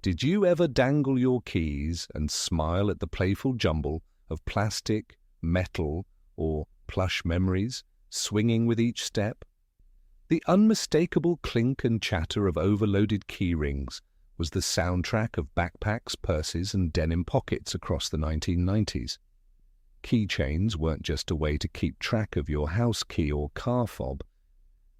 Did you ever dangle your keys and smile at the playful jumble of plastic, metal, or plush memories swinging with each step? The unmistakable clink and chatter of overloaded key rings was the soundtrack of backpacks, purses, and denim pockets across the 1990s. Keychains weren't just a way to keep track of your house key or car fob.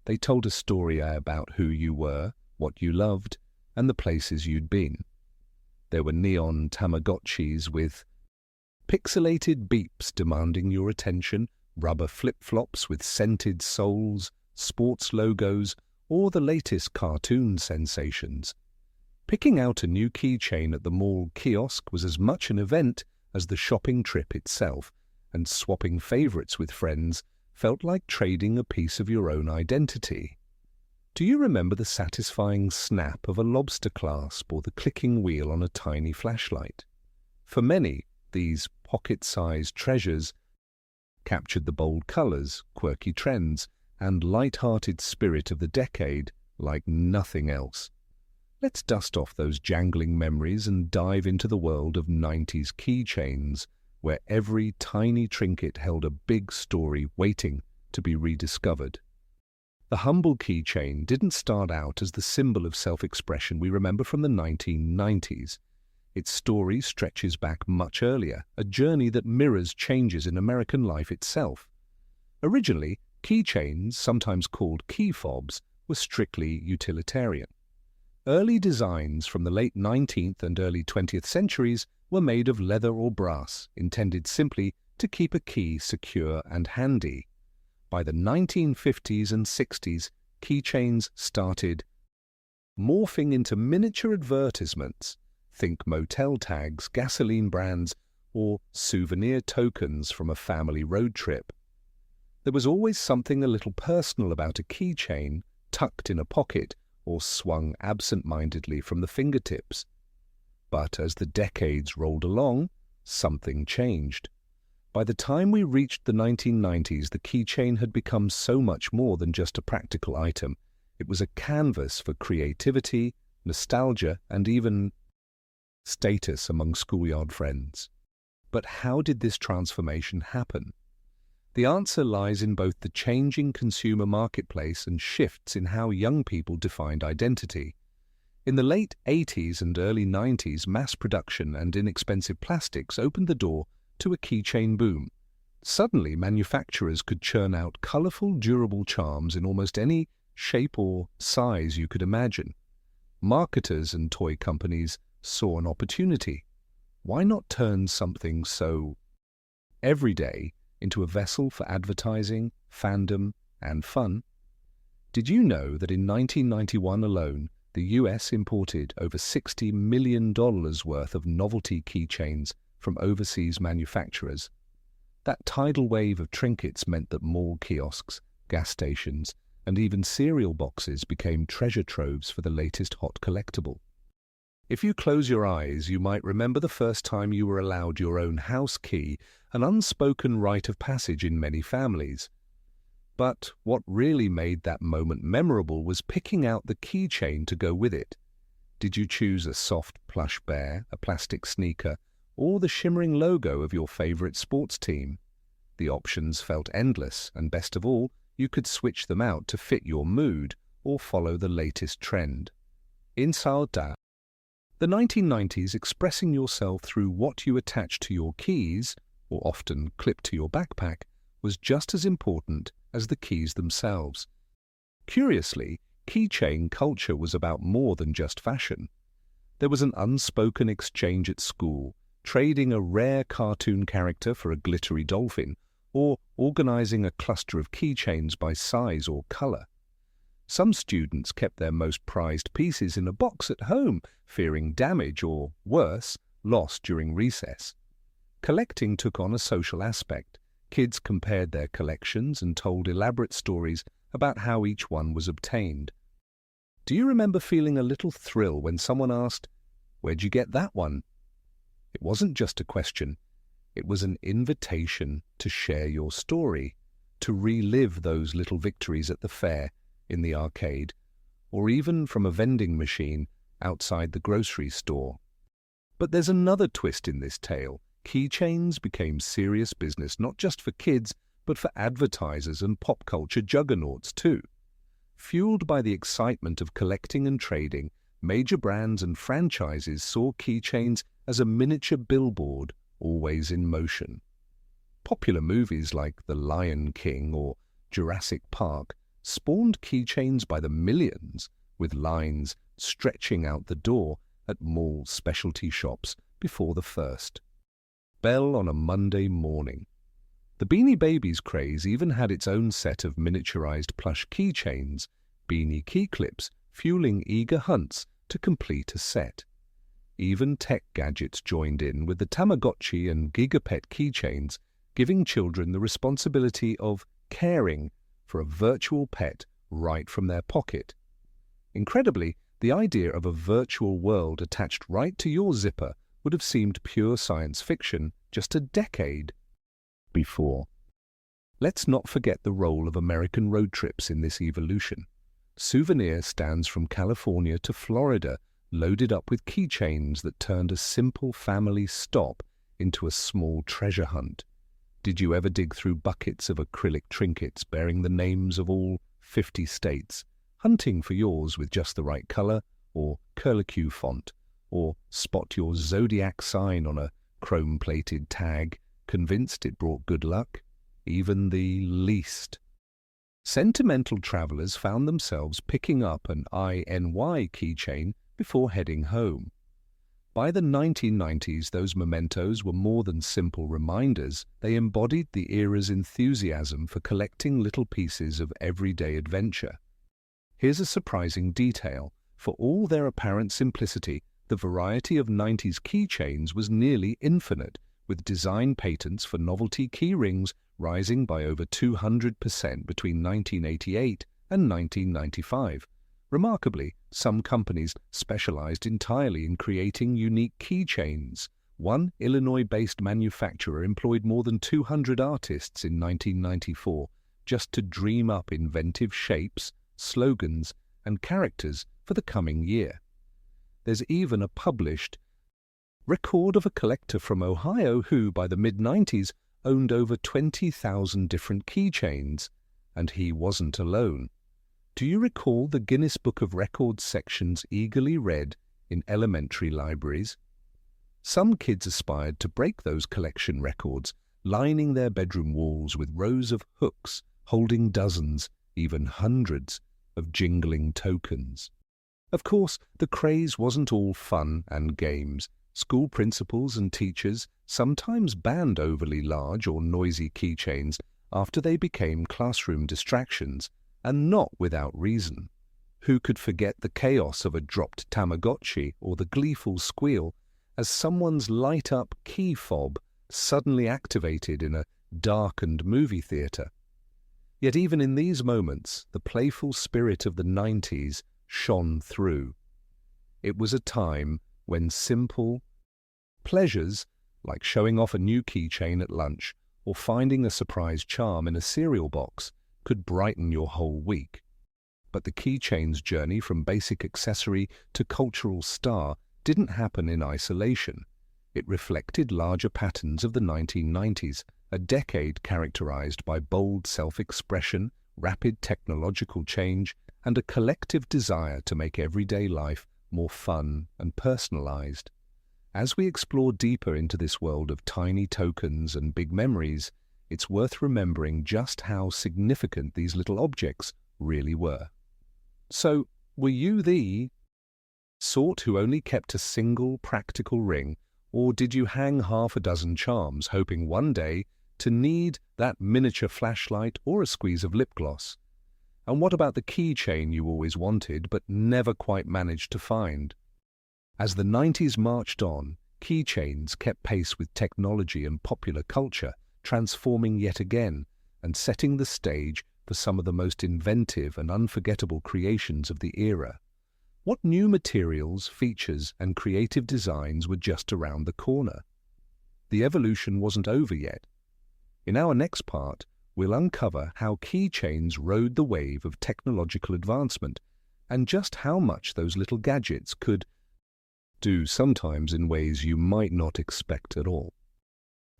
They told a story about who you were, what you loved, and the places you'd been. There were neon Tamagotchis with pixelated beeps demanding your attention, rubber flip-flops with scented soles, sports logos, or the latest cartoon sensations. Picking out a new keychain at the mall kiosk was as much an event as the shopping trip itself, and swapping favorites with friends felt like trading a piece of your own identity. Do you remember the satisfying snap of a lobster clasp or the clicking wheel on a tiny flashlight? For many, these pocket-sized treasures captured the bold colors, quirky trends, and light-hearted spirit of the decade like nothing else. Let's dust off those jangling memories and dive into the world of 90s keychains, where every tiny trinket held a big story waiting to be rediscovered. The humble keychain didn't start out as the symbol of self-expression we remember from the 1990s. Its story stretches back much earlier, a journey that mirrors changes in American life itself. Originally, keychains, sometimes called key fobs, were strictly utilitarian. Early designs from the late 19th and early 20th centuries were made of leather or brass, intended simply to keep a key secure and handy. By the 1950s and 60s, keychains started morphing into miniature advertisements. Think motel tags, gasoline brands, or souvenir tokens from a family road trip. There was always something a little personal about a keychain, tucked in a pocket or swung absent-mindedly from the fingertips. But as the decades rolled along, something changed. By the time we reached the 1990s, the keychain had become so much more than just a practical item. It was a canvas for creativity, nostalgia, and even status among schoolyard friends. But how did this transformation happen? The answer lies in both the changing consumer marketplace and shifts in how young people defined identity. In the late 80s and early 90s, mass production and inexpensive plastics opened the door to a keychain boom. Suddenly, manufacturers could churn out colorful, durable charms in almost any shape or size you could imagine. Marketers and toy companies saw an opportunity. Why not turn something so everyday into a vessel for advertising, fandom, and fun? Did you know that in 1991 alone, the US imported over $60 million worth of novelty keychains from overseas manufacturers? That tidal wave of trinkets meant that mall kiosks, gas stations, and even cereal boxes became treasure troves for the latest hot collectible. If you close your eyes, you might remember the first time you were allowed your own house key, an unspoken rite of passage in many families. But what really made that moment memorable was picking out the keychain to go with it. Did you choose a soft plush bear, a plastic sneaker, or the shimmering logo of your favorite sports team? The options felt endless, and best of all, you could switch them out to fit your mood or follow the latest trend. Inside that, the 1990s, expressing yourself through what you attached to your keys, or often clipped to your backpack, was just as important as the keys themselves. Curiously, keychain culture was about more than just fashion. There was an unspoken exchange at school, trading a rare cartoon character for a glittery dolphin, or organizing a cluster of keychains by size or color. Some students kept their most prized pieces in a box at home, fearing damage or, worse, loss during recess. Collecting took on a social aspect. Kids compared their collections and told elaborate stories about how each one was obtained. Do you remember feeling a little thrill when someone asked, "Where'd you get that one?" It wasn't just a question. It was an invitation to share your story, to relive those little victories at the fair, in the arcade, or even from a vending machine outside the grocery store. But there's another twist in this tale. Keychains became serious business not just for kids, but for advertisers and pop culture juggernauts too. Fueled by the excitement of collecting and trading, major brands and franchises saw keychains as a miniature billboard, always in motion. Popular movies like The Lion King or Jurassic Park spawned keychains by the millions, with lines stretching out the door at mall specialty shops before the first bell on a Monday morning. The Beanie Babies craze even had its own set of miniaturized plush keychains, beanie key clips, fueling eager hunts to complete a set. Even tech gadgets joined in, with the Tamagotchi and Gigapet keychains giving children the responsibility of caring for a virtual pet right from their pocket. Incredibly, the idea of a virtual world attached right to your zipper would have seemed pure science fiction just a decade before. Let's not forget the role of American road trips in this evolution. Souvenir stands from California to Florida, loaded up with keychains that turned a simple family stop into a small treasure hunt. Did you ever dig through buckets of acrylic trinkets bearing the names of all 50 states, hunting for yours with just the right color or curlicue font, or spot your zodiac sign on a chrome-plated tag, convinced it brought good luck? Even the least sentimental travelers found themselves picking up an INY keychain before heading home. By the 1990s, those mementos were more than simple reminders. They embodied the era's enthusiasm for collecting little pieces of everyday adventure. Here's a surprising detail. For all their apparent simplicity, the variety of 90s keychains was nearly infinite, with design patents for novelty key rings rising by over 200% between 1988 and 1995. Remarkably, some companies specialized entirely in creating unique keychains. One Illinois-based manufacturer employed more than 200 artists in 1994 just to dream up inventive shapes, slogans, and characters for the coming year. There's even a published record of a collector from Ohio who, by the mid-90s, owned over 20,000 different keychains, and he wasn't alone. Do you recall the Guinness Book of Records sections eagerly read in elementary libraries? Some kids aspired to break those collection records, lining their bedroom walls with rows of hooks holding dozens, even hundreds, of jingling tokens. Of course, the craze wasn't all fun and games. School principals and teachers sometimes banned overly large or noisy keychains after they became classroom distractions, and not without reason. Who could forget the chaos of a dropped Tamagotchi or the gleeful squeal as someone's light-up key fob suddenly activated in a darkened movie theater? Yet even in these moments, the playful spirit of the 90s shone through. It was a time when simple pleasures, like showing off a new keychain at lunch or finding a surprise charm in a cereal box, could brighten your whole week. But the keychain's journey from basic accessory to cultural star didn't happen in isolation. It reflected larger patterns of the 1990s, a decade characterized by bold self-expression, rapid technological change, and a collective desire to make everyday life more fun and personalized. As we explore deeper into this world of tiny tokens and big memories, it's worth remembering just how significant these little objects really were. So, were you the sort who only kept a single practical ring, or did you hang half a dozen charms, hoping one day to need that miniature flashlight or a squeeze of lip gloss? And what about the keychain you always wanted but never quite managed to find? As the 90s marched on, keychains kept pace with technology and popular culture, transforming yet again and setting the stage for some of the most inventive and unforgettable creations of the era. What new materials, features, and creative designs were just around the corner? The evolution wasn't over yet. In our next part, we'll uncover how keychains rode the wave of technological advancement, and just how much those little gadgets could do, sometimes in ways you might not expect at all.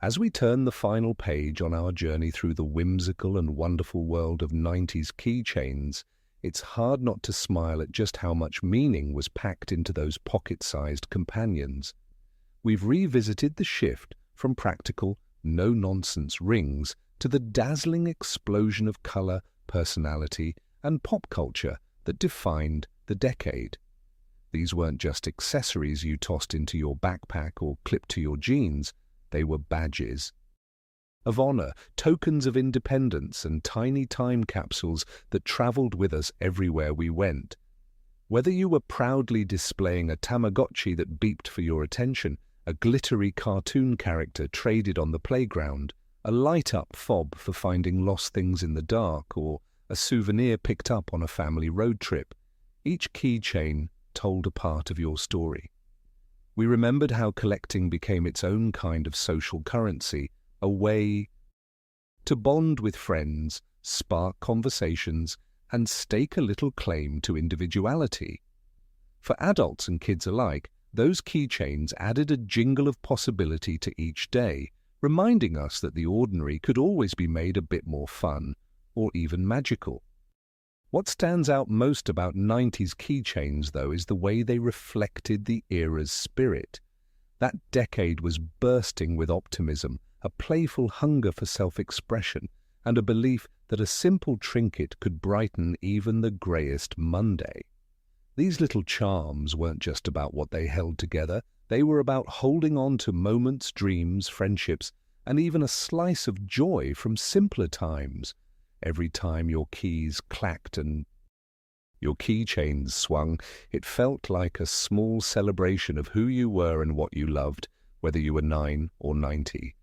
As we turn the final page on our journey through the whimsical and wonderful world of 90s keychains, it's hard not to smile at just how much meaning was packed into those pocket-sized companions. We've revisited the shift from practical, no-nonsense rings to the dazzling explosion of color, personality, and pop culture that defined the decade. These weren't just accessories you tossed into your backpack or clipped to your jeans. They were badges of honor, tokens of independence, and tiny time capsules that traveled with us everywhere we went. Whether you were proudly displaying a Tamagotchi that beeped for your attention, a glittery cartoon character traded on the playground, a light-up fob for finding lost things in the dark, or a souvenir picked up on a family road trip, each keychain told a part of your story. We remembered how collecting became its own kind of social currency, a way to bond with friends, spark conversations, and stake a little claim to individuality. For adults and kids alike, those keychains added a jingle of possibility to each day, reminding us that the ordinary could always be made a bit more fun, or even magical. What stands out most about 90s keychains, though, is the way they reflected the era's spirit. That decade was bursting with optimism, a playful hunger for self-expression, and a belief that a simple trinket could brighten even the greyest Monday. These little charms weren't just about what they held together. They were about holding on to moments, dreams, friendships, and even a slice of joy from simpler times. Every time your keys clacked and your keychains swung, it felt like a small celebration of who you were and what you loved, whether you were 9 or 90.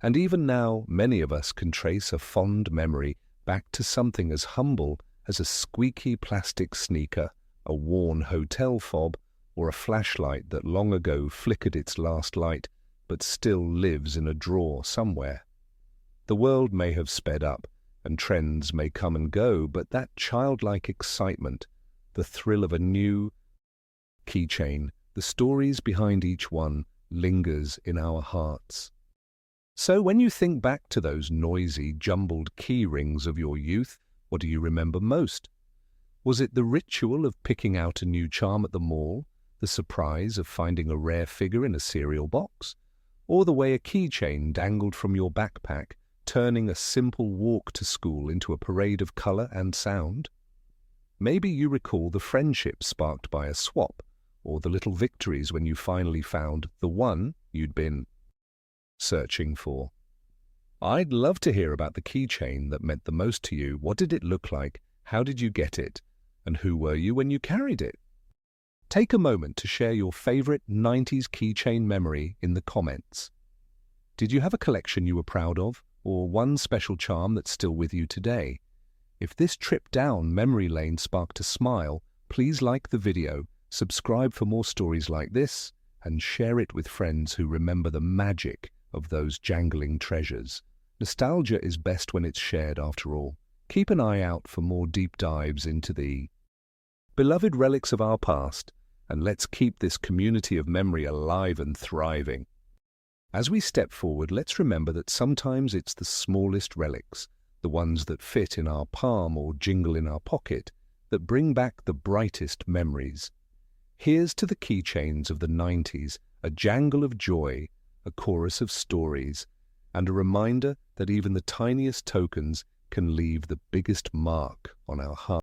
And even now, many of us can trace a fond memory back to something as humble as a squeaky plastic sneaker, a worn hotel fob, or a flashlight that long ago flickered its last light but still lives in a drawer somewhere. The world may have sped up, and trends may come and go, but that childlike excitement, the thrill of a new keychain, the stories behind each one, lingers in our hearts. So when you think back to those noisy, jumbled key rings of your youth, what do you remember most? Was it the ritual of picking out a new charm at the mall, the surprise of finding a rare figure in a cereal box, or the way a keychain dangled from your backpack, turning a simple walk to school into a parade of color and sound? Maybe you recall the friendship sparked by a swap, or the little victories when you finally found the one you'd been searching for. I'd love to hear about the keychain that meant the most to you. What did it look like? How did you get it? And who were you when you carried it? Take a moment to share your favorite 90s keychain memory in the comments. Did you have a collection you were proud of, or one special charm that's still with you today? If this trip down memory lane sparked a smile, please like the video, subscribe for more stories like this, and share it with friends who remember the magic of those jangling treasures. Nostalgia is best when it's shared, after all. Keep an eye out for more deep dives into the beloved relics of our past, and let's keep this community of memory alive and thriving. As we step forward, let's remember that sometimes it's the smallest relics, the ones that fit in our palm or jingle in our pocket, that bring back the brightest memories. Here's to the keychains of the 90s, a jangle of joy, a chorus of stories, and a reminder that even the tiniest tokens can leave the biggest mark on our heart.